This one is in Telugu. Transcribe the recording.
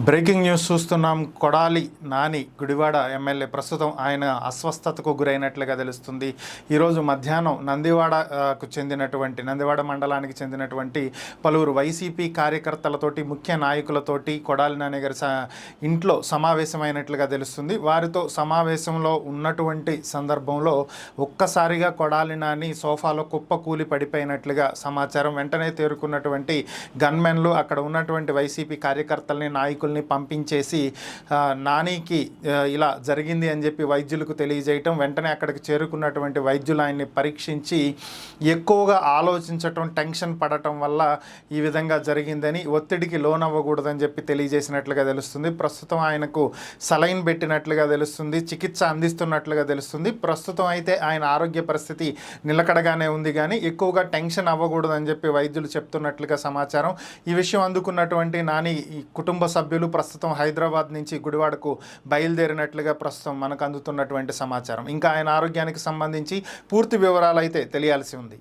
బ్రేకింగ్ న్యూస్ చూస్తున్నాం. కొడాలి నాని గుడివాడ ఎమ్మెల్యే ప్రస్తుతం ఆయన అస్వస్థతకు గురైనట్లుగా తెలుస్తుంది. ఈరోజు మధ్యాహ్నం నందివాడ మండలానికి చెందినటువంటి పలువురు వైసీపీ కార్యకర్తలతోటి, ముఖ్య నాయకులతోటి కొడాలి నాని గారి ఇంట్లో సమావేశమైనట్లుగా తెలుస్తుంది. వారితో సమావేశంలో ఉన్నటువంటి సందర్భంలో ఒక్కసారిగా కొడాలి నాని సోఫాలో కుప్పకూలి పడిపోయినట్లుగా సమాచారం. వెంటనే తేరుకున్నటువంటి గన్మెన్లు అక్కడ ఉన్నటువంటి వైసీపీ కార్యకర్తల్ని, నాయకుల్ని పంపించేసి నానికి ఇలా జరిగింది అని చెప్పి వైద్యులకు తెలియజేయటం, వెంటనే అక్కడికి చేరుకున్నటువంటి వైద్యులు ఆయన్ని పరీక్షించి ఎక్కువగా ఆలోచించటం, టెన్షన్ పడటం వల్ల ఈ విధంగా జరిగిందని, ఒత్తిడికి లోనవ్వకూడదని చెప్పి తెలియజేసినట్లుగా తెలుస్తుంది. ప్రస్తుతం ఆయనకు సలైన్ పెట్టినట్లుగా తెలుస్తుంది, చికిత్స అందిస్తున్నట్లుగా తెలుస్తుంది. ప్రస్తుతం అయితే ఆయన ఆరోగ్య పరిస్థితి నిలకడగానే ఉంది, కానీ ఎక్కువగా టెన్షన్ అవ్వకూడదని చెప్పి వైద్యులు చెప్తున్నట్లుగా సమాచారం. ఈ విషయం అందుకున్నటువంటి నాని కుటుంబ సభ్యులు ప్రస్తుతం హైదరాబాద్ నుంచి గుడివాడకు బయలుదేరినట్లుగా ప్రస్తుతం మనకు అందుతున్నటువంటి సమాచారం. ఇంకా ఆయన ఆరోగ్యానికి సంబంధించి పూర్తి వివరాలు అయితే తెలియాల్సి ఉంది.